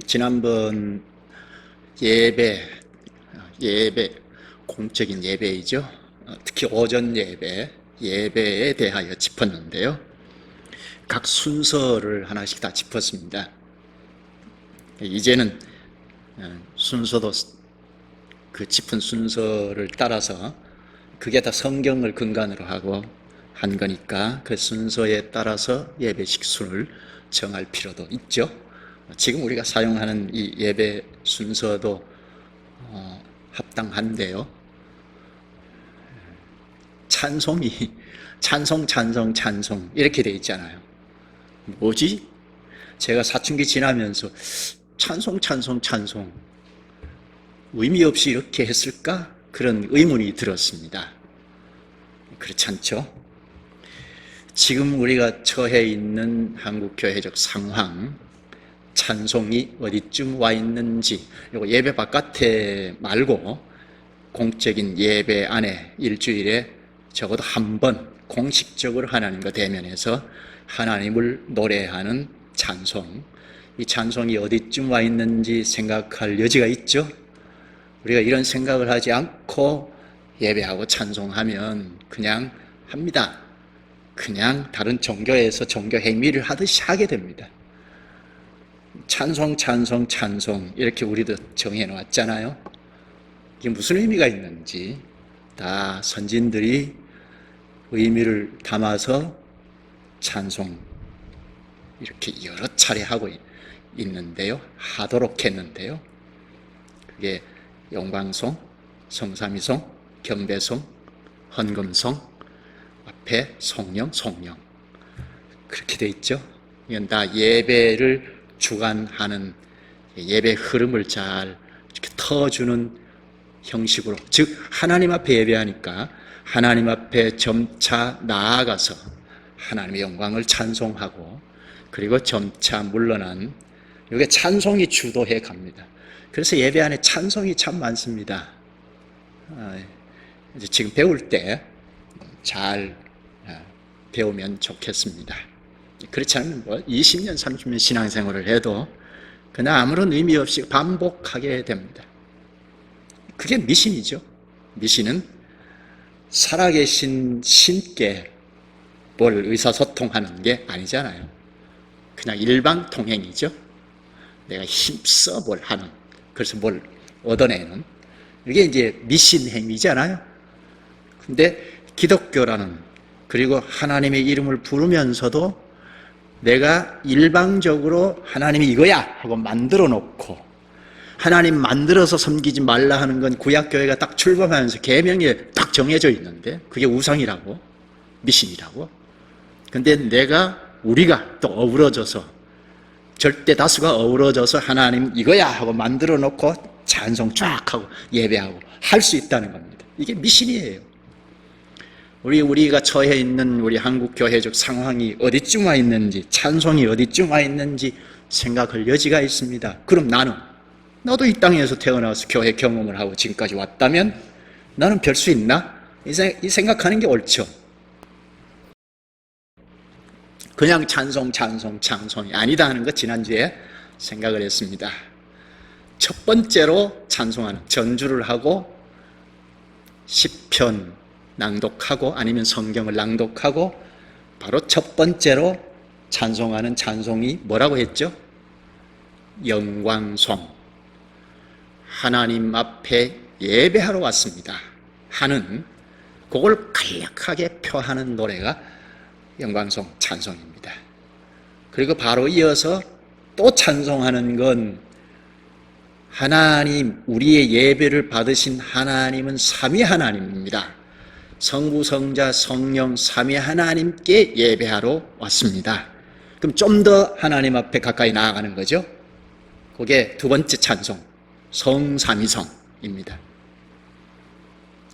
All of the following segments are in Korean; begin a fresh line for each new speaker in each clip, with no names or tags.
지난번 예배, 공적인 예배이죠. 특히 오전 예배에 대하여 짚었는데요. 각 순서를 하나씩 다 짚었습니다. 이제는 순서도 그 짚은 순서를 따라서 그게 다 성경을 근간으로 하고 한 거니까 그 순서에 따라서 예배 식수를 정할 필요도 있죠. 지금 우리가 사용하는 이 예배 순서도 합당한데요. 찬송이 찬송 이렇게 돼 있잖아요. 뭐지? 제가 사춘기 지나면서 찬송 의미 없이 이렇게 했을까? 그런 의문이 들었습니다. 그렇지 않죠? 지금 우리가 처해 있는 한국교회적 상황, 찬송이 어디쯤 와 있는지, 이거 예배 바깥에 말고 공적인 예배 안에 일주일에 적어도 한 번 공식적으로 하나님과 대면해서 하나님을 노래하는 찬송, 이 찬송이 어디쯤 와 있는지 생각할 여지가 있죠. 우리가 이런 생각을 하지 않고 예배하고 찬송하면 그냥 합니다. 그냥 다른 종교에서 종교 행위를 하듯이 하게 됩니다. 찬송 이렇게 우리도 정해놓았잖아요. 이게 무슨 의미가 있는지 다 선진들이 의미를 담아서 찬송 이렇게 여러 차례 하고 있는데요. 하도록 했는데요. 그게 영광송, 성삼위송, 경배송, 헌금송, 앞에 송영 그렇게 돼 있죠. 이건 다 예배를 주관하는 예배 흐름을 잘 이렇게 터주는 형식으로, 즉 하나님 앞에 예배하니까 하나님 앞에 점차 나아가서 하나님의 영광을 찬송하고 그리고 점차 물러난 이게 찬송이 주도해 갑니다. 그래서 예배 안에 찬송이 참 많습니다. 이제 지금 배울 때 잘 배우면 좋겠습니다. 그렇지 않으면 20년, 30년 신앙생활을 해도 그냥 아무런 의미 없이 반복하게 됩니다. 그게 미신이죠. 미신은 살아계신 신께 뭘 의사소통하는 게 아니잖아요. 그냥 일방통행이죠. 내가 힘써 뭘 하는, 그래서 뭘 얻어내는, 이게 이제 미신 행위잖아요. 근데 기독교라는, 그리고 하나님의 이름을 부르면서도 내가 일방적으로 하나님이 이거야 하고 만들어 놓고, 하나님 만들어서 섬기지 말라 하는 건 구약교회가 딱 출범하면서 계명에 딱 정해져 있는데 그게 우상이라고, 미신이라고. 근데 우리가 또 어우러져서, 절대 다수가 어우러져서 하나님 이거야 하고 만들어 놓고 찬송 쫙 하고 예배하고 할 수 있다는 겁니다. 이게 미신이에요. 우리가 처해 있는 우리 한국 교회적 상황이 어디쯤 와 있는지, 찬송이 어디쯤 와 있는지 생각할 여지가 있습니다. 그럼 나도 이 땅에서 태어나서 교회 경험을 하고 지금까지 왔다면 나는 별 수 있나? 이 생각하는 게 옳죠. 그냥 찬송이 아니다 하는 것 지난주에 생각을 했습니다. 첫 번째로 찬송하는, 전주를 하고 시편 낭독하고 아니면 성경을 낭독하고 바로 첫 번째로 찬송하는 찬송이 뭐라고 했죠? 영광송. 하나님 앞에 예배하러 왔습니다 하는, 그걸 간략하게 표하는 노래가 영광송 찬송입니다. 그리고 바로 이어서 또 찬송하는 건 하나님, 우리의 예배를 받으신 하나님은 삼위 하나님입니다. 성부, 성자, 성령 삼위 하나님께 예배하러 왔습니다. 그럼 좀 더 하나님 앞에 가까이 나아가는 거죠. 그게 두 번째 찬송, 성삼위성입니다.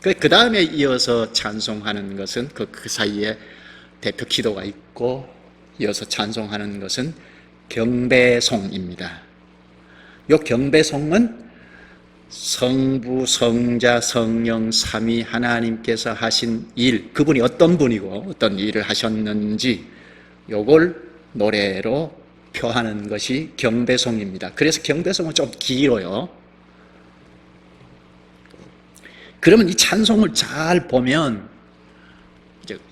그 다음에 이어서 찬송하는 것은 그 사이에 대표 기도가 있고, 이어서 찬송하는 것은 경배송입니다. 이 경배송은 성부, 성자, 성령 삼위 하나님께서 하신 일, 그분이 어떤 분이고 어떤 일을 하셨는지 요걸 노래로 표하는 것이 경배송입니다. 그래서 경배송은 좀 길어요. 그러면 이 찬송을 잘 보면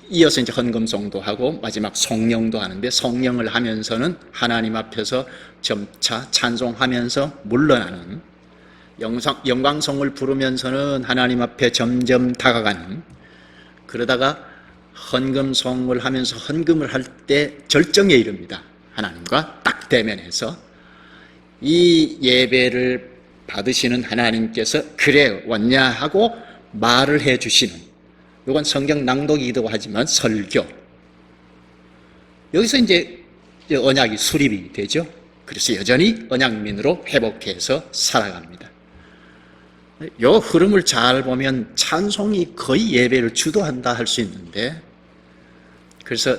이어서 이제 헌금송도 하고 마지막 성령도 하는데, 성령을 하면서는 하나님 앞에서 점차 찬송하면서 물러나는, 영광송을 부르면서는 하나님 앞에 점점 다가가는, 그러다가 헌금송을 하면서 헌금을 할 때 절정에 이릅니다. 하나님과 딱 대면해서 이 예배를 받으시는 하나님께서 그래 왔냐 하고 말을 해 주시는, 이건 성경 낭독이기도 하지만 설교, 여기서 이제 언약이 수립이 되죠. 그래서 여전히 언약민으로 회복해서 살아갑니다. 이 흐름을 잘 보면 찬송이 거의 예배를 주도한다 할 수 있는데, 그래서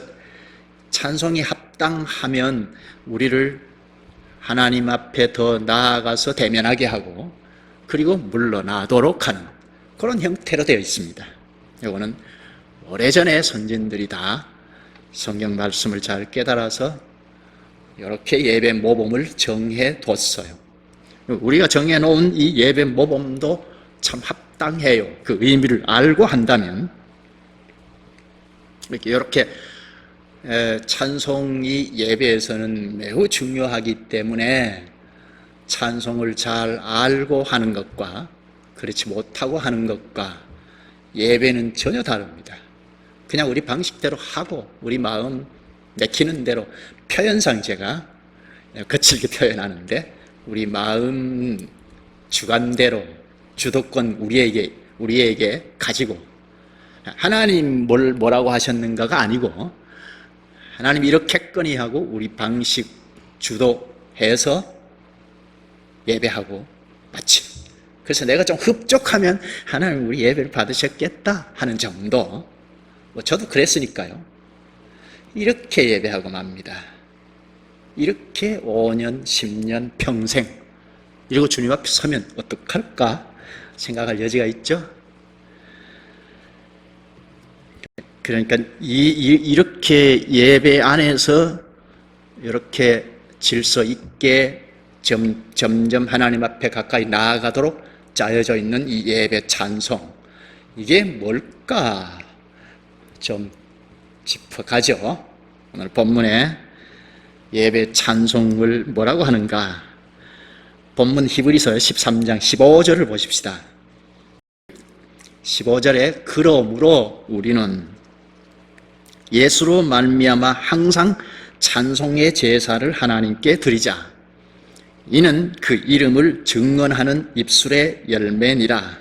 찬송이 합당하면 우리를 하나님 앞에 더 나아가서 대면하게 하고, 그리고 물러나도록 하는 그런 형태로 되어 있습니다. 이거는 오래전에 선진들이 다 성경 말씀을 잘 깨달아서 이렇게 예배 모범을 정해 뒀어요. 우리가 정해놓은 이 예배 모범도 참 합당해요. 그 의미를 알고 한다면. 이렇게 찬송이 예배에서는 매우 중요하기 때문에 찬송을 잘 알고 하는 것과 그렇지 못하고 하는 것과 예배는 전혀 다릅니다. 그냥 우리 방식대로 하고 우리 마음 내키는 대로, 표현상 제가 거칠게 표현하는데 우리 마음 주관대로 주도권 우리에게 가지고, 하나님 뭐라고 하셨는가가 아니고 하나님 이렇게거니 하고 우리 방식 주도해서 예배하고 마치, 그래서 내가 좀 흡족하면 하나님 우리 예배를 받으셨겠다 하는 정도, 저도 그랬으니까요. 이렇게 예배하고 맙니다. 이렇게 5년, 10년, 평생 이러고 주님 앞에 서면 어떡할까 생각할 여지가 있죠. 그러니까 이렇게 예배 안에서 이렇게 질서 있게 점점 하나님 앞에 가까이 나아가도록 짜여져 있는 이 예배 찬송, 이게 뭘까 좀 짚어가죠. 오늘 본문에 예배 찬송을 뭐라고 하는가, 본문 히브리서 13장 15절을 보십시다. 15절에 그러므로 우리는 예수로 말미암아 항상 찬송의 제사를 하나님께 드리자. 이는 그 이름을 증언하는 입술의 열매니라.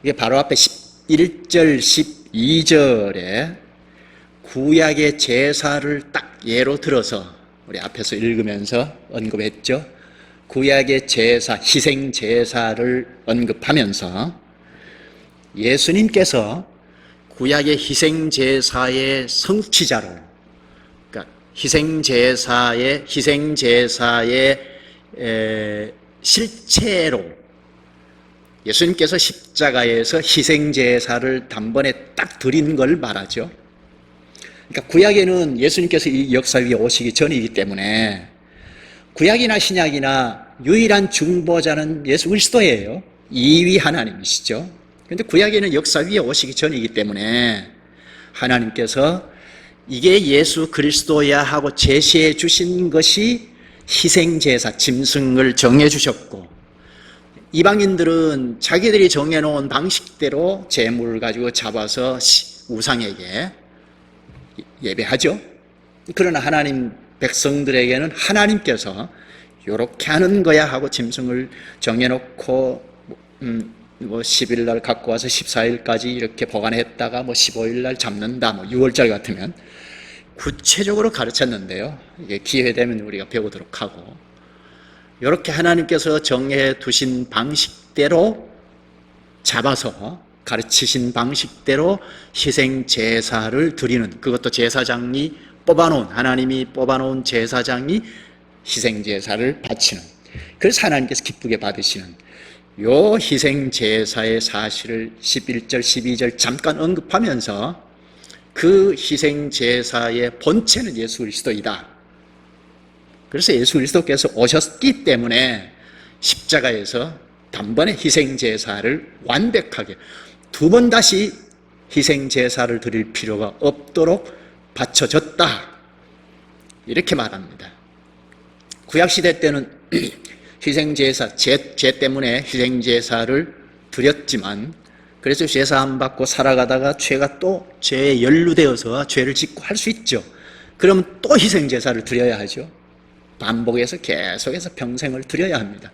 이게 바로 앞에 11절, 12절에 구약의 제사를 딱 예로 들어서 우리 앞에서 읽으면서 언급했죠. 구약의 제사, 희생 제사를 언급하면서 예수님께서 구약의 희생 제사의 성취자로, 그러니까 희생 제사의 실체로, 예수님께서 십자가에서 희생 제사를 단번에 딱 드린 걸 말하죠. 그러니까 구약에는 예수님께서 이 역사 위에 오시기 전이기 때문에 구약이나 신약이나 유일한 중보자는 예수 그리스도예요. 2위 하나님이시죠. 그런데 구약에는 역사 위에 오시기 전이기 때문에 하나님께서 이게 예수 그리스도야 하고 제시해 주신 것이 희생제사, 짐승을 정해 주셨고, 이방인들은 자기들이 정해놓은 방식대로 제물을 가지고 잡아서 우상에게 예배하죠. 그러나 하나님 백성들에게는 하나님께서 이렇게 하는 거야 하고 짐승을 정해놓고 10일 날 갖고 와서 14일까지 이렇게 보관했다가 15일 날 잡는다, 6월절 같으면 구체적으로 가르쳤는데요. 이게 기회 되면 우리가 배우도록 하고, 이렇게 하나님께서 정해 두신 방식대로 잡아서 가르치신 방식대로 희생 제사를 드리는, 그것도 제사장이 뽑아놓은, 하나님이 뽑아놓은 제사장이 희생 제사를 바치는, 그래서 하나님께서 기쁘게 받으시는 요 희생 제사의 사실을 11절, 12절 잠깐 언급하면서 그 희생 제사의 본체는 예수 그리스도이다. 그래서 예수 그리스도께서 오셨기 때문에 십자가에서 단번에 희생제사를 완벽하게 두 번 다시 희생제사를 드릴 필요가 없도록 바쳐졌다, 이렇게 말합니다. 구약시대 때는 희생제사, 죄 때문에 희생제사를 드렸지만, 그래서 제사 안 받고 살아가다가 죄가 또 죄에 연루되어서 죄를 짓고 할 수 있죠. 그러면 또 희생제사를 드려야 하죠. 반복해서 계속해서 평생을 드려야 합니다.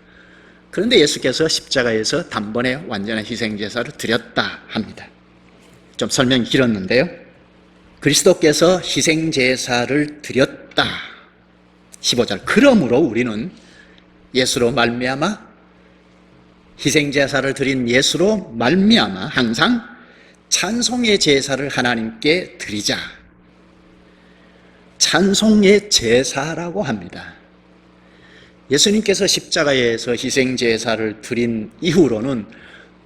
그런데 예수께서 십자가에서 단번에 완전한 희생제사를 드렸다 합니다. 좀 설명이 길었는데요. 그리스도께서 희생제사를 드렸다. 15절. 그러므로 우리는 예수로 말미암아, 희생제사를 드린 예수로 말미암아 항상 찬송의 제사를 하나님께 드리자. 찬송의 제사라고 합니다. 예수님께서 십자가에서 희생제사를 드린 이후로는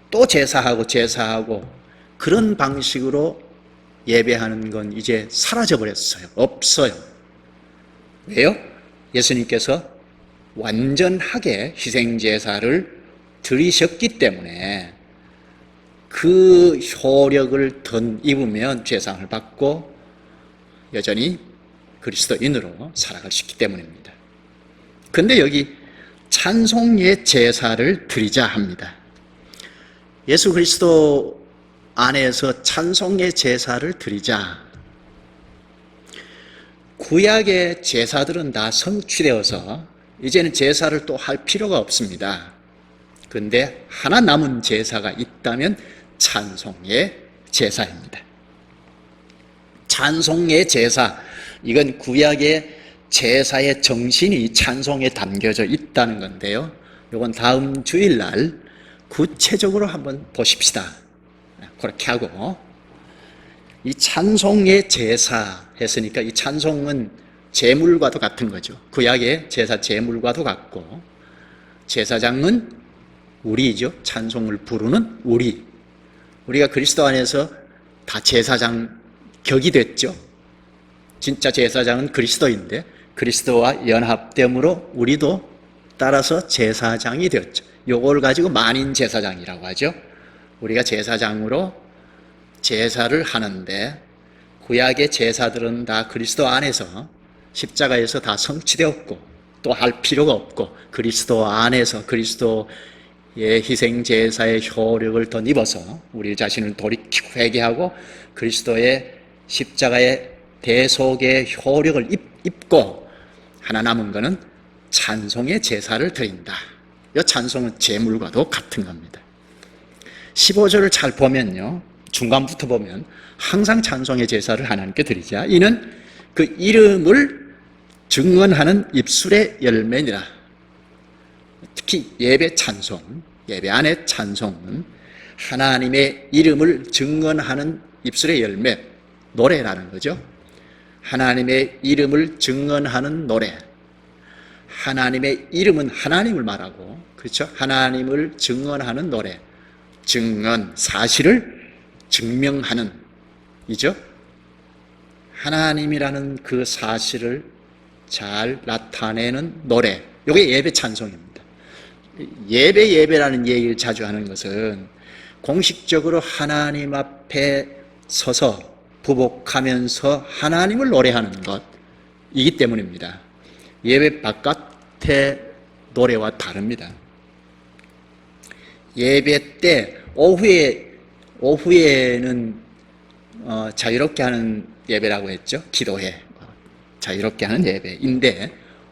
또 제사하고 그런 방식으로 예배하는 건 이제 사라져버렸어요. 없어요. 왜요? 예수님께서 완전하게 희생제사를 드리셨기 때문에 그 효력을 덧입으면 죄상을 받고 여전히 그리스도인으로 살아갈 수 있기 때문입니다. 그런데 여기 찬송의 제사를 드리자 합니다. 예수 그리스도 안에서 찬송의 제사를 드리자. 구약의 제사들은 다 성취되어서 이제는 제사를 또 할 필요가 없습니다. 그런데 하나 남은 제사가 있다면 찬송의 제사입니다. 찬송의 제사, 이건 구약의 제사의 정신이 찬송에 담겨져 있다는 건데요. 이건 다음 주일날 구체적으로 한번 보십시다. 그렇게 하고, 이 찬송의 제사 했으니까 이 찬송은 제물과도 같은 거죠. 구약의 제사 제물과도 같고, 제사장은 우리이죠. 찬송을 부르는 우리. 우리가 그리스도 안에서 다 제사장 격이 됐죠. 진짜 제사장은 그리스도인데 그리스도와 연합됨으로 우리도 따라서 제사장이 되었죠. 요걸 가지고 만인 제사장이라고 하죠. 우리가 제사장으로 제사를 하는데, 구약의 제사들은 다 그리스도 안에서 십자가에서 다 성취되었고 또 할 필요가 없고, 그리스도 안에서 그리스도의 희생제사의 효력을 덧입어서 우리 자신을 돌이키고 회개하고 그리스도의 십자가의 대속의 효력을 입고 하나 남은 것은 찬송의 제사를 드린다. 이 찬송은 제물과도 같은 겁니다. 15절을 잘 보면요, 중간부터 보면 항상 찬송의 제사를 하나님께 드리자. 이는 그 이름을 증언하는 입술의 열매니라. 특히 예배 찬송, 예배 안의 찬송은 하나님의 이름을 증언하는 입술의 열매, 노래라는 거죠. 하나님의 이름을 증언하는 노래. 하나님의 이름은 하나님을 말하고, 그렇죠? 하나님을 증언하는 노래. 증언, 사실을 증명하는 이죠. 하나님이라는 그 사실을 잘 나타내는 노래. 이게 예배 찬송입니다. 예배라는 얘기를 자주 하는 것은 공식적으로 하나님 앞에 서서 부복하면서 하나님을 노래하는 것이기 때문입니다. 예배 바깥의 노래와 다릅니다. 예배 때 오후에는 자유롭게 하는 예배라고 했죠. 기도회, 자유롭게 하는 예배인데,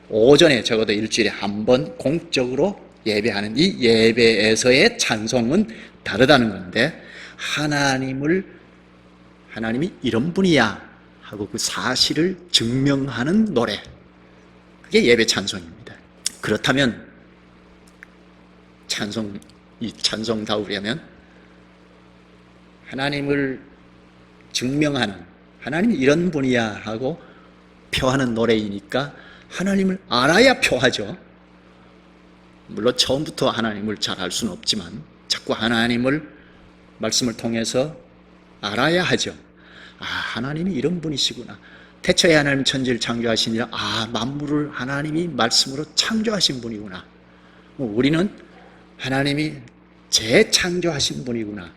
오전에 적어도 일주일에 한 번 공적으로 예배하는 이 예배에서의 찬송은 다르다는 건데, 하나님이 이런 분이야 하고 그 사실을 증명하는 노래, 그게 예배 찬송입니다. 그렇다면 이 찬송다우려면 하나님을 증명하는, 하나님이 이런 분이야 하고 표하는 노래이니까 하나님을 알아야 표하죠. 물론 처음부터 하나님을 잘 알 수는 없지만 자꾸 하나님을 말씀을 통해서 알아야 하죠. 아, 하나님이 이런 분이시구나. 태초에 하나님 천지를 창조하시니라. 만물을 하나님이 말씀으로 창조하신 분이구나. 우리는 하나님이 재창조하신 분이구나.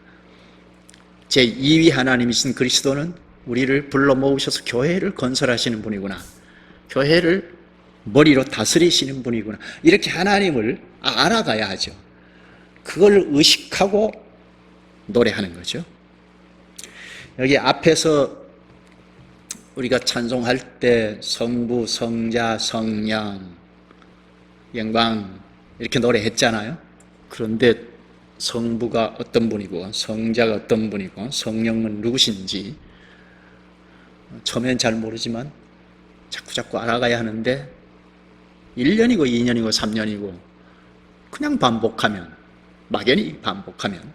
제2위 하나님이신 그리스도는 우리를 불러 모으셔서 교회를 건설하시는 분이구나. 교회를 머리로 다스리시는 분이구나. 이렇게 하나님을 알아가야 하죠. 그걸 의식하고 노래하는 거죠. 여기 앞에서 우리가 찬송할 때 성부, 성자, 성령, 영광 이렇게 노래했잖아요. 그런데 성부가 어떤 분이고 성자가 어떤 분이고 성령은 누구신지 처음엔 잘 모르지만 자꾸 알아가야 하는데 1년이고 2년이고 3년이고 그냥 반복하면, 막연히 반복하면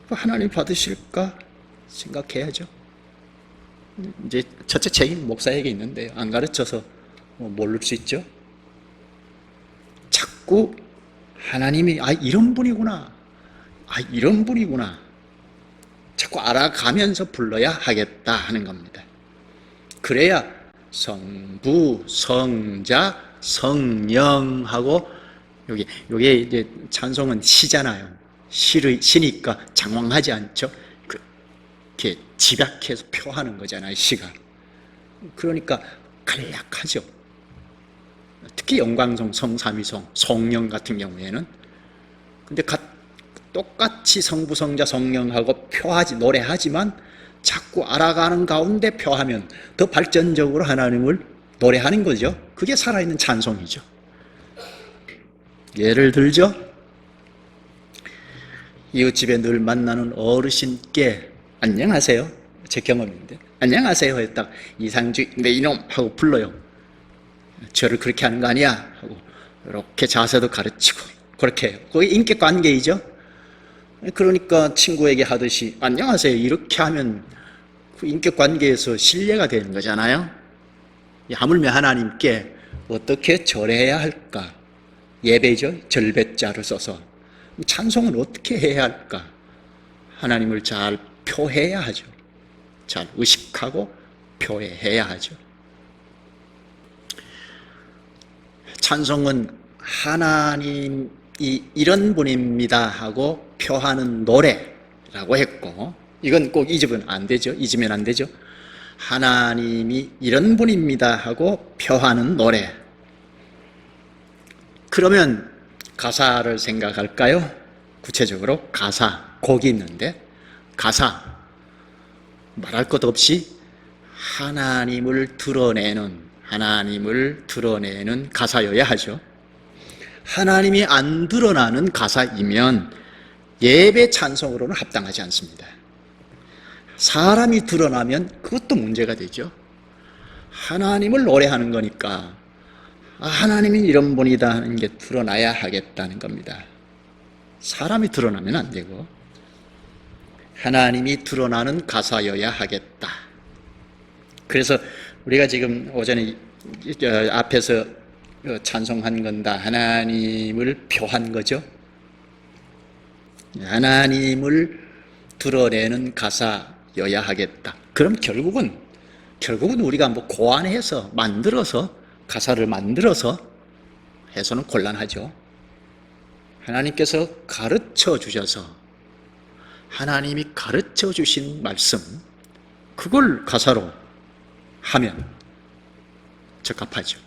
하나님 받으실까 생각해야죠. 이제 첫째 책임 목사에게 있는데 안 가르쳐서 모를 수 있죠. 자꾸 하나님이 이런 분이구나, 이런 분이구나 자꾸 알아가면서 불러야 하겠다 하는 겁니다. 그래야 성부, 성자, 성령하고 요게 이제 찬송은 시잖아요. 시니까 장황하지 않죠. 이렇게 집약해서 표하는 거잖아요, 시가. 그러니까 간략하죠. 특히 영광송, 성삼위송, 성령 같은 경우에는. 근데 똑같이 성부, 성자, 성령하고 표하지, 노래하지만 자꾸 알아가는 가운데 표하면 더 발전적으로 하나님을 노래하는 거죠. 그게 살아있는 찬송이죠. 예를 들죠. 이웃집에 늘 만나는 어르신께 안녕하세요. 제 경험인데 안녕하세요 했다가 이상주의 내 이놈 하고 불러요. 저를 그렇게 하는 거 아니야 하고 이렇게 자세도 가르치고 그렇게 해요. 그게 인격관계이죠. 그러니까 친구에게 하듯이 안녕하세요 이렇게 하면 그 인격관계에서 신뢰가 되는 거잖아요. 하물며 하나님께 어떻게 절해야 할까? 예배죠. 절배자를 써서. 찬송은 어떻게 해야 할까? 하나님을 잘 표해야 하죠. 잘 의식하고 표해야 하죠. 찬송은 하나님이 이런 분입니다 하고 표하는 노래라고 했고, 이건 꼭 잊으면 안 되죠. 잊으면 안 되죠. 하나님이 이런 분입니다 하고 표하는 노래. 그러면 가사를 생각할까요? 구체적으로 가사, 곡이 있는데 가사, 말할 것 없이 하나님을 드러내는 가사여야 하죠. 하나님이 안 드러나는 가사이면 예배 찬송으로는 합당하지 않습니다. 사람이 드러나면 그것도 문제가 되죠. 하나님을 노래하는 거니까 하나님이 이런 분이다 하는 게 드러나야 하겠다는 겁니다. 사람이 드러나면 안 되고 하나님이 드러나는 가사여야 하겠다. 그래서 우리가 지금 오전에 앞에서 찬송한 건다. 하나님을 표한 거죠. 하나님을 드러내는 가사여야 하겠다. 그럼 결국은 우리가 뭐 고안해서 만들어서 가사를 만들어서 해서는 곤란하죠. 하나님께서 가르쳐 주셔서 하나님이 가르쳐 주신 말씀, 그걸 가사로 하면 적합하죠.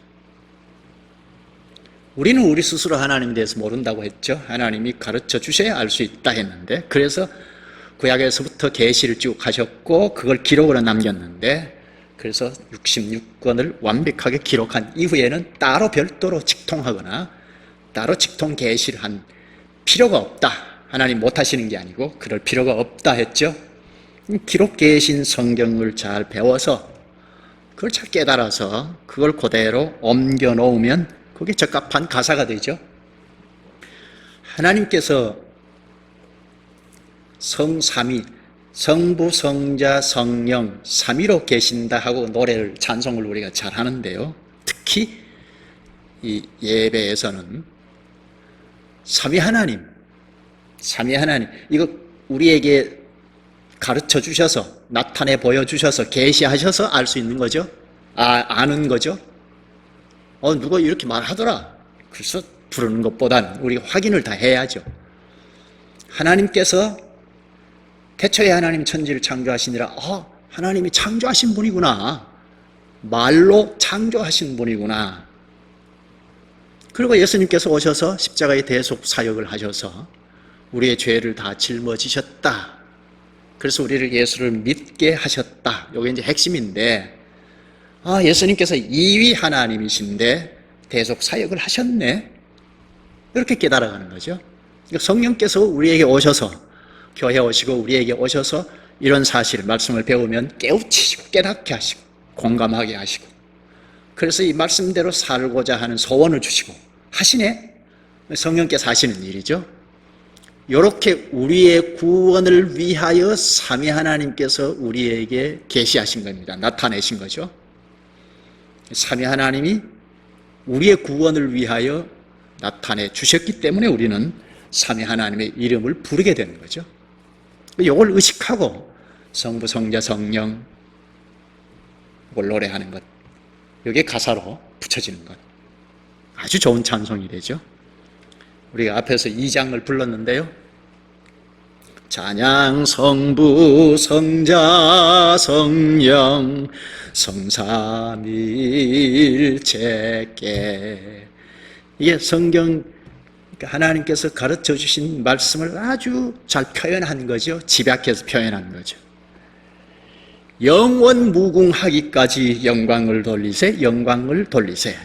우리는 우리 스스로 하나님에 대해서 모른다고 했죠. 하나님이 가르쳐 주셔야 알 수 있다 했는데, 그래서 구약에서부터 계시를 쭉 하셨고 그걸 기록으로 남겼는데, 그래서 66권을 완벽하게 기록한 이후에는 따로 별도로 직통하거나 따로 직통 계시를 한 필요가 없다. 하나님 못하시는 게 아니고 그럴 필요가 없다 했죠. 기록 계신 성경을 잘 배워서 그걸 잘 깨달아서 그걸 그대로 옮겨 놓으면 그게 적합한 가사가 되죠. 하나님께서 성삼위, 성부, 성자, 성령 삼위로 계신다 하고 노래를, 찬송을 우리가 잘 하는데요. 특히 이 예배에서는 삼위 하나님 이거 우리에게 가르쳐 주셔서, 나타내 보여 주셔서, 계시하셔서 알 수 있는 거죠. 아는 거죠. 누가 이렇게 말하더라. 그래서 부르는 것보다는 우리가 확인을 다 해야죠. 하나님께서 태초에 하나님 천지를 창조하시니라. 하나님이 창조하신 분이구나. 말로 창조하신 분이구나. 그리고 예수님께서 오셔서 십자가의 대속 사역을 하셔서 우리의 죄를 다 짊어지셨다. 그래서 우리를 예수를 믿게 하셨다. 이게 이제 핵심인데, 예수님께서 2위 하나님이신데 대속 사역을 하셨네. 이렇게 깨달아가는 거죠. 성령께서 우리에게 오셔서, 교회에 오시고 우리에게 오셔서 이런 사실, 말씀을 배우면 깨우치시고 깨닫게 하시고 공감하게 하시고, 그래서 이 말씀대로 살고자 하는 소원을 주시고 하시네. 성령께서 하시는 일이죠. 이렇게 우리의 구원을 위하여 삼위 하나님께서 우리에게 계시하신 겁니다. 나타내신 거죠. 삼위 하나님이 우리의 구원을 위하여 나타내 주셨기 때문에 우리는 삼위 하나님의 이름을 부르게 되는 거죠. 이걸 의식하고 성부, 성자, 성령 이걸 노래하는 것, 이게 가사로 붙여지는 것, 아주 좋은 찬송이 되죠. 우리가 앞에서 2장을 불렀는데요. 찬양 성부 성자 성령 성삼일체께, 이게 성경 하나님께서 가르쳐 주신 말씀을 아주 잘 표현한 거죠. 집약해서 표현한 거죠. 영원 무궁하기까지 영광을 돌리세, 영광을 돌리세.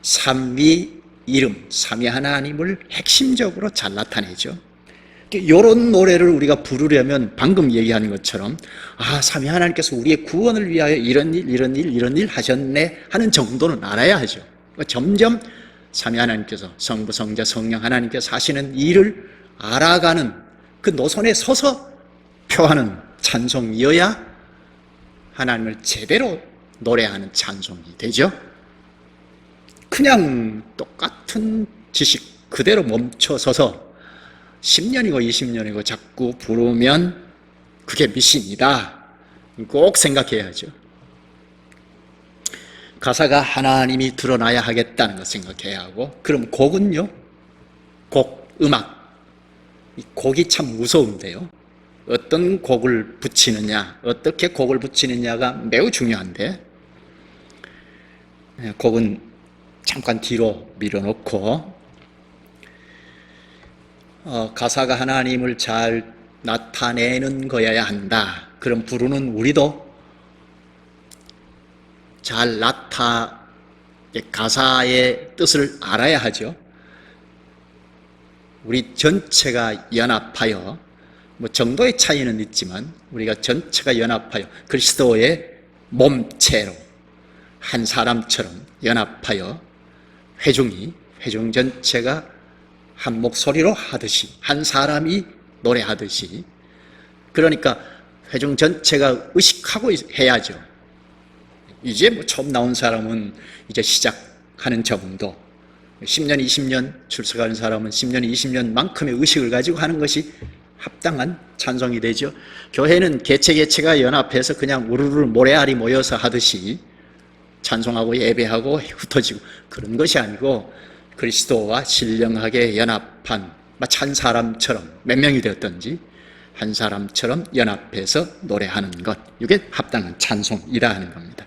삼위 이름, 삼위 하나님을 핵심적으로 잘 나타내죠. 이런 노래를 우리가 부르려면 방금 얘기하는 것처럼 삼위 하나님께서 우리의 구원을 위하여 이런 일, 이런 일, 이런 일 하셨네 하는 정도는 알아야 하죠. 점점 삼위 하나님께서, 성부, 성자, 성령 하나님께서 하시는 일을 알아가는 그 노선에 서서 표하는 찬송이어야 하나님을 제대로 노래하는 찬송이 되죠. 그냥 똑같은 지식 그대로 멈춰서서 10년이고 20년이고 자꾸 부르면 그게 미신이다. 꼭 생각해야죠. 가사가 하나님이 드러나야 하겠다는 거 생각해야 하고, 그럼 곡은요? 곡, 음악. 이 곡이 참 무서운데요. 어떤 곡을 붙이느냐, 어떻게 곡을 붙이느냐가 매우 중요한데, 곡은 잠깐 뒤로 밀어놓고 가사가 하나님을 잘 나타내는 거여야 한다. 그럼 부르는 우리도 잘 가사의 뜻을 알아야 하죠. 우리 전체가 연합하여, 정도의 차이는 있지만 우리가 전체가 연합하여 그리스도의 몸체로 한 사람처럼 연합하여 회중 전체가 한 목소리로 하듯이, 한 사람이 노래하듯이, 그러니까 회중 전체가 의식하고 해야죠. 이제 처음 나온 사람은 이제 시작하는 정도, 10년, 20년 출석하는 사람은 10년, 20년만큼의 의식을 가지고 하는 것이 합당한 찬송이 되죠. 교회는 개체가 연합해서 그냥 우르르 모래알이 모여서 하듯이 찬송하고 예배하고 흩어지고 그런 것이 아니고, 그리스도와 신령하게 연합한 한 사람처럼, 몇 명이 되었든지 한 사람처럼 연합해서 노래하는 것, 이게 합당한 찬송이다 하는 겁니다.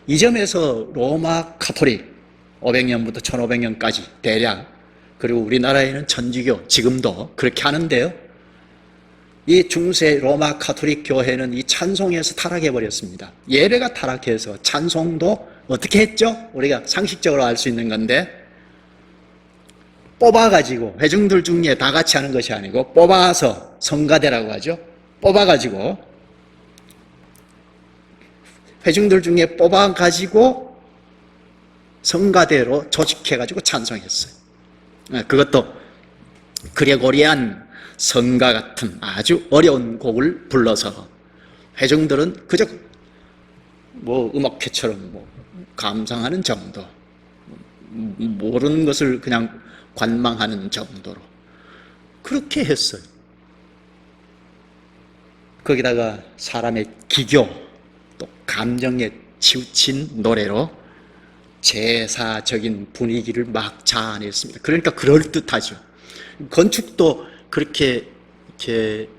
이 점에서 로마 카톨릭 500년부터 1500년까지 대략, 그리고 우리나라에는 천주교 지금도 그렇게 하는데요, 이 중세 로마 카톨릭 교회는 이 찬송에서 타락해버렸습니다. 예배가 타락해서 찬송도 어떻게 했죠? 우리가 상식적으로 알 수 있는 건데, 뽑아가지고, 회중들 중에 다 같이 하는 것이 아니고 뽑아서, 성가대라고 하죠. 뽑아가지고, 회중들 중에 뽑아가지고 성가대로 조직해가지고 찬송했어요. 그것도 그레고리안 성가 같은 아주 어려운 곡을 불러서 회중들은 그저 음악회처럼 감상하는 정도, 모르는 것을 그냥 관망하는 정도로 그렇게 했어요. 거기다가 사람의 기교, 또 감정의 치우친 노래로 제사적인 분위기를 막 자아냈습니다. 그러니까 그럴듯하죠. 건축도 그렇게 이렇게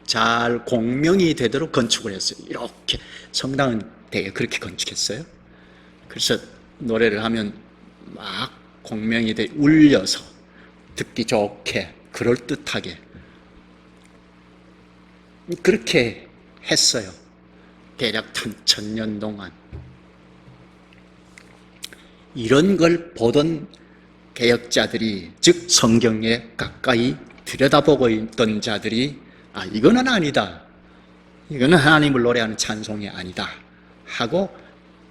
잘 공명이 되도록 건축을 했어요. 이렇게 성당은 되게 그렇게 건축했어요. 그래서 노래를 하면 막 공명이 돼 울려서 듣기 좋게 그럴듯하게 그렇게 했어요. 대략 1000년 동안. 이런 걸 보던 개혁자들이, 즉 성경에 가까이 들여다보고 있던 자들이 이거는 아니다. 이거는 하나님을 노래하는 찬송이 아니다 하고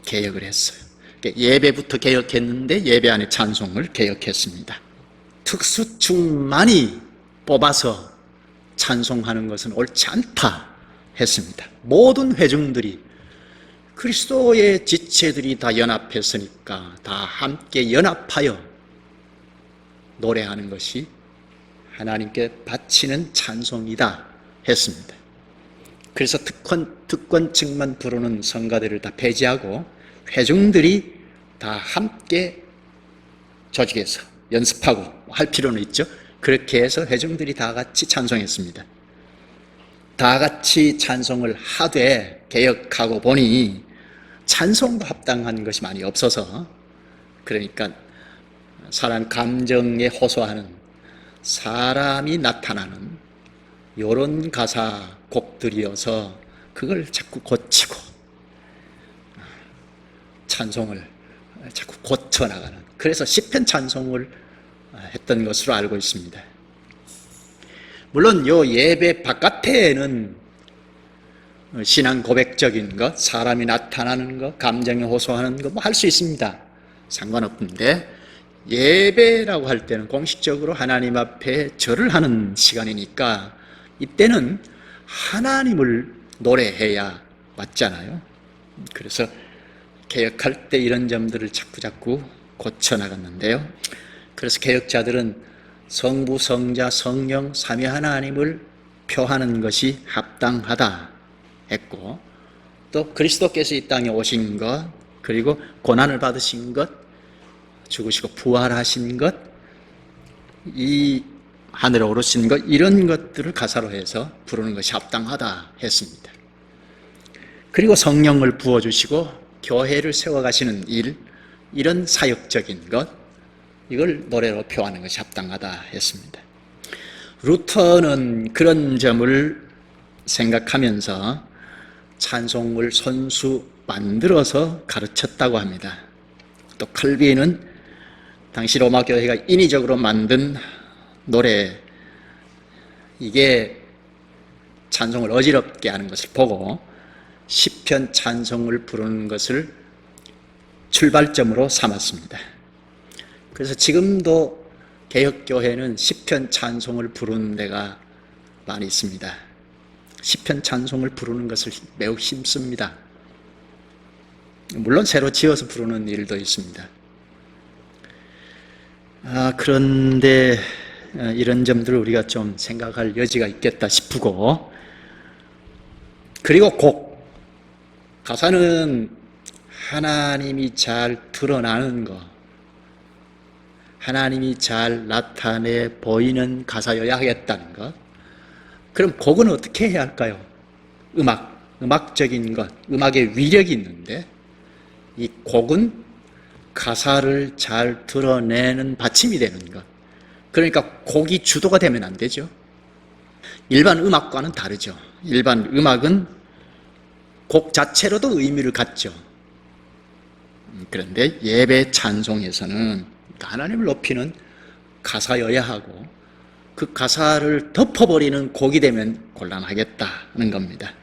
개혁을 했어요. 예배부터 개혁했는데 예배 안에 찬송을 개혁했습니다. 특수충만이 뽑아서 찬송하는 것은 옳지 않다 했습니다. 모든 회중들이, 그리스도의 지체들이 다 연합했으니까 다 함께 연합하여 노래하는 것이 하나님께 바치는 찬송이다 했습니다. 그래서 특권층만 부르는 성가대를 다 폐지하고 회중들이 다 함께 조직해서 연습하고 할 필요는 있죠. 그렇게 해서 회중들이 다 같이 찬송했습니다. 다 같이 찬송을 하되 개혁하고 보니 찬송도 합당한 것이 많이 없어서, 그러니까 사람 감정에 호소하는, 사람이 나타나는 이런 가사 곡들이어서 그걸 자꾸 고치고 찬송을 자꾸 고쳐나가는, 그래서 시편 찬송을 했던 것으로 알고 있습니다. 물론 요 예배 바깥에는 신앙 고백적인 것, 사람이 나타나는 것, 감정에 호소하는 것 뭐 할 수 있습니다. 상관없는데 예배라고 할 때는 공식적으로 하나님 앞에 절을 하는 시간이니까 이때는 하나님을 노래해야 맞잖아요. 그래서 개혁할 때 이런 점들을 자꾸 고쳐나갔는데요. 그래서 개혁자들은 성부, 성자, 성령, 삼위 하나님을 표하는 것이 합당하다 했고, 또 그리스도께서 이 땅에 오신 것, 그리고 고난을 받으신 것, 죽으시고 부활하신 것, 이 하늘에 오르신 것, 이런 것들을 가사로 해서 부르는 것이 합당하다 했습니다. 그리고 성령을 부어주시고 교회를 세워가시는 일, 이런 사역적인 것, 이걸 노래로 표하는 것이 합당하다 했습니다. 루터는 그런 점을 생각하면서 찬송을 손수 만들어서 가르쳤다고 합니다. 또 칼빈은 당시 로마 교회가 인위적으로 만든 노래, 이게 찬송을 어지럽게 하는 것을 보고 시편 찬송을 부르는 것을 출발점으로 삼았습니다. 그래서 지금도 개혁교회는 시편 찬송을 부르는 데가 많이 있습니다. 시편 찬송을 부르는 것을 매우 힘씁니다. 물론 새로 지어서 부르는 일도 있습니다. 그런데 이런 점들을 우리가 좀 생각할 여지가 있겠다 싶고, 그리고 곡, 가사는 하나님이 잘 드러나는 것, 하나님이 잘 나타내 보이는 가사여야 하겠다는 것. 그럼 곡은 어떻게 해야 할까요? 음악적인 것, 음악의 위력이 있는데 이 곡은 가사를 잘 드러내는 받침이 되는 것. 그러니까 곡이 주도가 되면 안 되죠. 일반 음악과는 다르죠. 일반 음악은 곡 자체로도 의미를 갖죠. 그런데 예배 찬송에서는 하나님을 높이는 가사여야 하고, 그 가사를 덮어버리는 곡이 되면 곤란하겠다는 겁니다.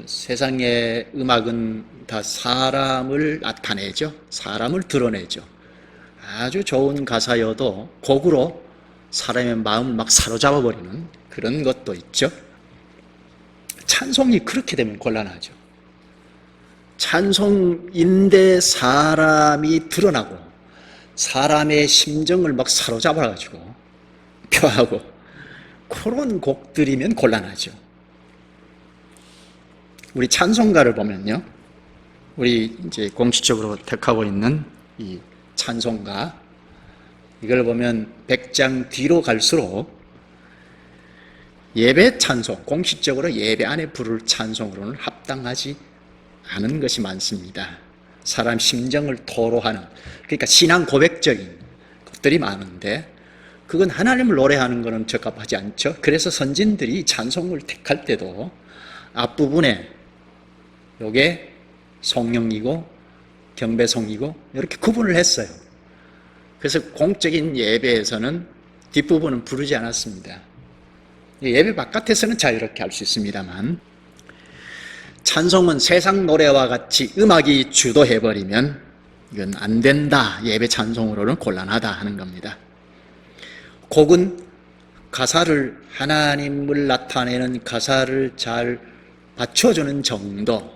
세상의 음악은 다 사람을 나타내죠. 사람을 드러내죠. 아주 좋은 가사여도 곡으로 사람의 마음을 막 사로잡아버리는 그런 것도 있죠. 찬송이 그렇게 되면 곤란하죠. 찬송인데 사람이 드러나고 사람의 심정을 막 사로잡아가지고 표하고 그런 곡들이면 곤란하죠. 우리 찬송가를 보면요. 우리 이제 공식적으로 택하고 있는 이 찬송가, 이걸 보면 100장 뒤로 갈수록 예배 찬송, 공식적으로 예배 안에 부를 찬송으로는 합당하지 않은 것이 많습니다. 사람 심정을 토로하는, 그러니까 신앙 고백적인 것들이 많은데, 그건 하나님을 노래하는 것은 적합하지 않죠. 그래서 선진들이 찬송을 택할 때도 앞부분에 요게 송영이고 경배송이고 이렇게 구분을 했어요. 그래서 공적인 예배에서는 뒷부분은 부르지 않았습니다. 예배 바깥에서는 자유롭게 할 수 있습니다만, 찬송은 세상 노래와 같이 음악이 주도해버리면 이건 안 된다, 예배 찬송으로는 곤란하다 하는 겁니다. 곡은 가사를, 하나님을 나타내는 가사를 잘 받쳐주는 정도,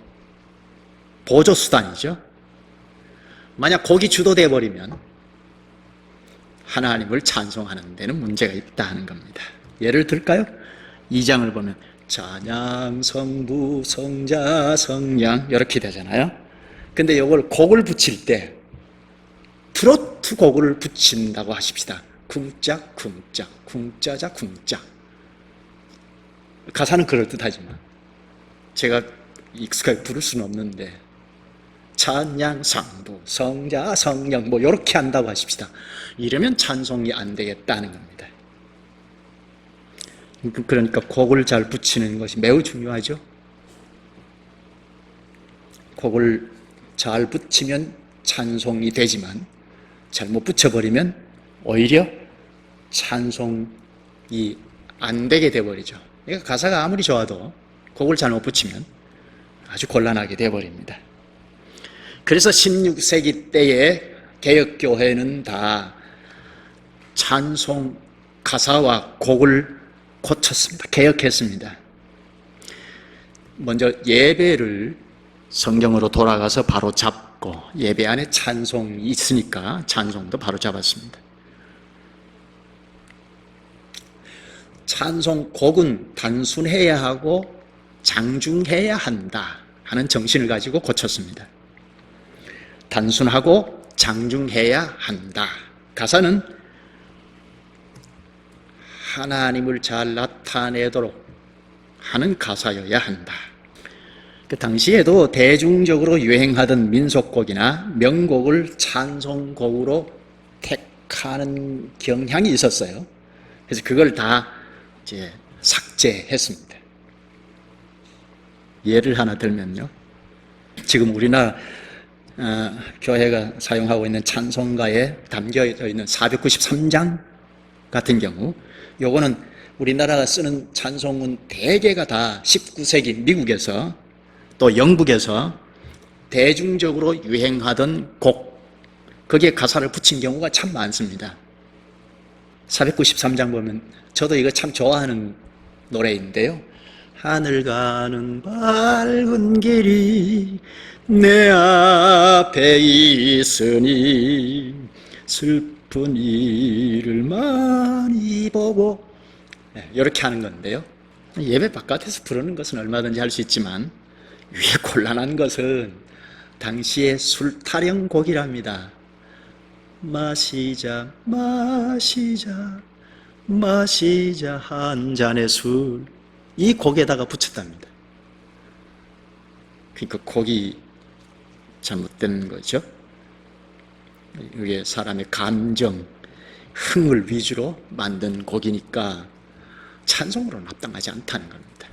보조수단이죠. 만약 곡이 주도되어 버리면 하나님을 찬송하는 데는 문제가 있다 하는 겁니다. 예를 들까요? 2장을 보면 찬양 성부 성자 성령 이렇게 되잖아요. 근데 이걸 곡을 붙일 때 트로트 곡을 붙인다고 하십시다. 쿵짝 쿵짝 쿵짜자 쿵짝. 가사는 그럴듯하지만 제가 익숙하게 부를 수는 없는데, 찬양 성부 성자 성령 뭐 이렇게 한다고 하십시다. 이러면 찬송이 안 되겠다는 겁니다. 그러니까 곡을 잘 붙이는 것이 매우 중요하죠. 곡을 잘 붙이면 찬송이 되지만 잘못 붙여버리면 오히려 찬송이 안 되게 돼버리죠. 그러니까 가사가 아무리 좋아도 곡을 잘못 붙이면 아주 곤란하게 돼버립니다. 그래서 16세기 때의 개혁교회는 다 찬송 가사와 곡을 고쳤습니다. 개혁했습니다. 먼저 예배를 성경으로 돌아가서 바로 잡고, 예배 안에 찬송이 있으니까 찬송도 바로 잡았습니다. 찬송 곡은 단순해야 하고 장중해야 한다 하는 정신을 가지고 고쳤습니다. 단순하고 장중해야 한다. 가사는 하나님을 잘 나타내도록 하는 가사여야 한다. 그 당시에도 대중적으로 유행하던 민속곡이나 명곡을 찬송곡으로 택하는 경향이 있었어요. 그래서 그걸 다 이제 삭제했습니다. 예를 하나 들면요. 지금 우리나라 교회가 사용하고 있는 찬송가에 담겨져 있는 493장 같은 경우, 요거는 우리나라가 쓰는 찬송은 대개가 다 19세기 미국에서 또 영국에서 대중적으로 유행하던 곡, 거기에 가사를 붙인 경우가 참 많습니다. 493장 보면 저도 이거 참 좋아하는 노래인데요. 하늘 가는 밝은 길이 내 앞에 있으니 슬픈 일을 많이 보고, 이렇게 하는 건데요. 예배 바깥에서 부르는 것은 얼마든지 할 수 있지만 위에 곤란한 것은 당시의 술 타령 곡이랍니다. 마시자 마시자 마시자 한 잔의 술, 이 곡에다가 붙였답니다. 그러니까 곡이 잘못된 거죠. 이게 사람의 감정, 흥을 위주로 만든 곡이니까 찬송으로는 합당하지 않다는 겁니다.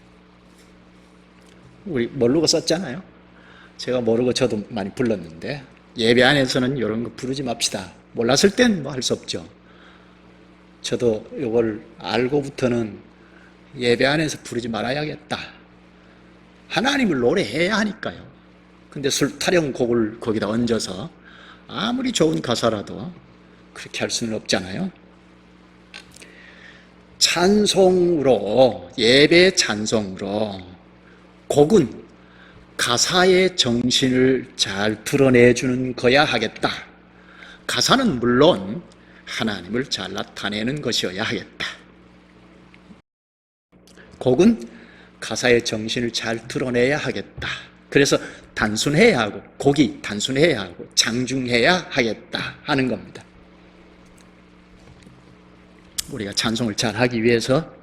우리 모르고 썼잖아요. 제가 모르고 저도 많이 불렀는데, 예배 안에서는 이런 거 부르지 맙시다. 몰랐을 땐 뭐 할 수 없죠. 저도 이걸 알고부터는 예배 안에서 부르지 말아야겠다. 하나님을 노래해야 하니까요. 근데 술 타령 곡을 거기다 얹어서 아무리 좋은 가사라도 그렇게 할 수는 없잖아요. 찬송으로, 예배 찬송으로 곡은 가사의 정신을 잘 드러내주는 거야 하겠다. 가사는 물론 하나님을 잘 나타내는 것이어야 하겠다. 곡은 가사의 정신을 잘 드러내야 하겠다. 그래서 단순해야 하고, 곡이 단순해야 하고, 장중해야 하겠다 하는 겁니다. 우리가 찬송을 잘 하기 위해서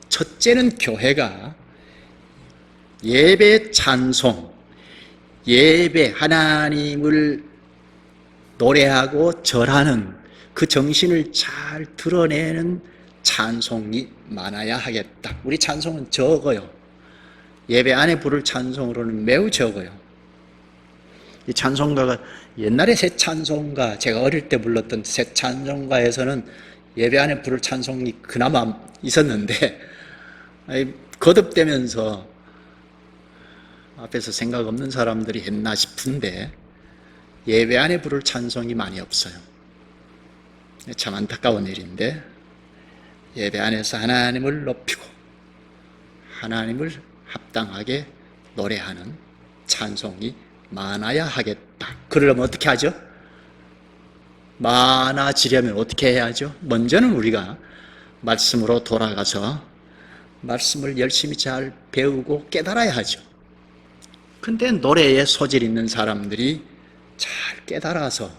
첫째는 교회가 예배 찬송, 예배 하나님을 노래하고 절하는 그 정신을 잘 드러내는 찬송이 많아야 하겠다. 우리 찬송은 적어요. 예배 안에 부를 찬송으로는 매우 적어요. 이 찬송가가 옛날에 새 찬송가, 제가 어릴 때 불렀던 새 찬송가에서는 예배 안에 부를 찬송이 그나마 있었는데 거듭되면서 앞에서 생각 없는 사람들이 했나 싶은데 예배 안에 부를 찬송이 많이 없어요. 참 안타까운 일인데 예배 안에서 하나님을 높이고 하나님을 합당하게 노래하는 찬송이 많아야 하겠다. 그러려면 어떻게 하죠? 많아지려면 어떻게 해야죠? 먼저는 우리가 말씀으로 돌아가서 말씀을 열심히 잘 배우고 깨달아야 하죠. 근데 노래에 소질 있는 사람들이 잘 깨달아서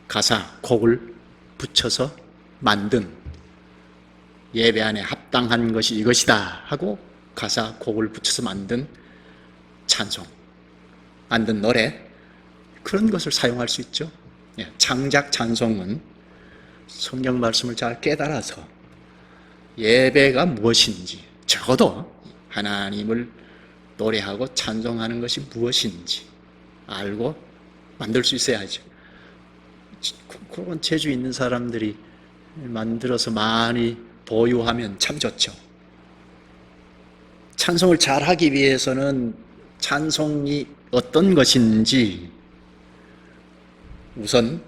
가사, 곡을 붙여서 만든 예배 안에 합당한 것이 이것이다 하고 가사, 곡을 붙여서 만든 찬송, 만든 노래, 그런 것을 사용할 수 있죠. 창작 찬송은 성경 말씀을 잘 깨달아서 예배가 무엇인지, 적어도 하나님을 노래하고 찬송하는 것이 무엇인지 알고 만들 수 있어야죠. 그런 재주 있는 사람들이 만들어서 많이 보유하면 참 좋죠. 찬송을 잘 하기 위해서는 찬송이 어떤 것인지 우선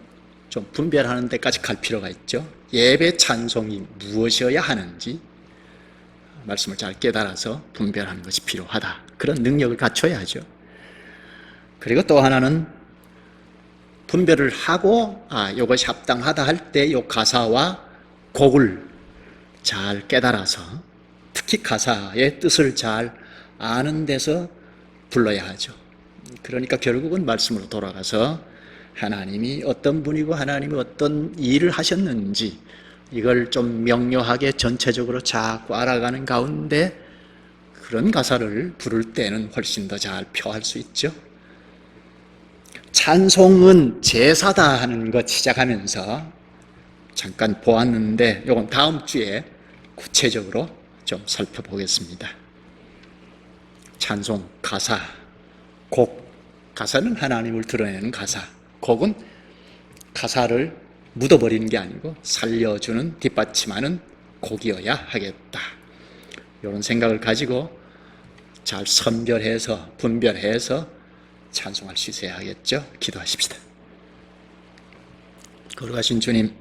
좀 분별하는 데까지 갈 필요가 있죠. 예배 찬송이 무엇이어야 하는지 말씀을 잘 깨달아서 분별하는 것이 필요하다. 그런 능력을 갖춰야죠. 그리고 또 하나는 분별을 하고 이것이 합당하다 할 때 이 가사와 곡을 잘 깨달아서 특히 가사의 뜻을 잘 아는 데서 불러야 하죠. 그러니까 결국은 말씀으로 돌아가서 하나님이 어떤 분이고 하나님이 어떤 일을 하셨는지 이걸 좀 명료하게 전체적으로 자꾸 알아가는 가운데 그런 가사를 부를 때는 훨씬 더 잘 표할 수 있죠. 찬송은 제사다 하는 것 시작하면서 잠깐 보았는데 이건 다음 주에 구체적으로 좀 살펴보겠습니다. 찬송, 가사, 곡. 가사는 하나님을 드러내는 가사. 곡은 가사를 묻어버리는 게 아니고 살려주는, 뒷받침하는 곡이어야 하겠다. 이런 생각을 가지고 잘 선별해서, 분별해서 찬송할 수 있어야 하겠죠. 기도하십시다. 거룩하신 주님,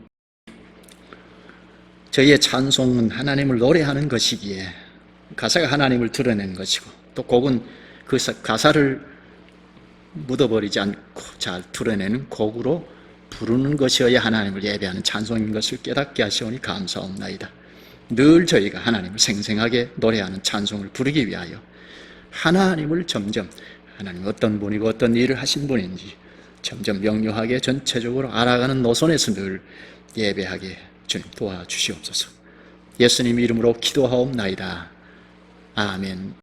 저희의 찬송은 하나님을 노래하는 것이기에 가사가 하나님을 드러내는 것이고 또 곡은 그 가사를 묻어버리지 않고 잘 드러내는 곡으로 부르는 것이어야 하나님을 예배하는 찬송인 것을 깨닫게 하시오니 감사옵나이다. 늘 저희가 하나님을 생생하게 노래하는 찬송을 부르기 위하여 하나님을 점점 하나님 어떤 분이고 어떤 일을 하신 분인지 점점 명료하게 전체적으로 알아가는 노선에서 늘 예배하게 주님 도와주시옵소서. 예수님 이름으로 기도하옵나이다. 아멘.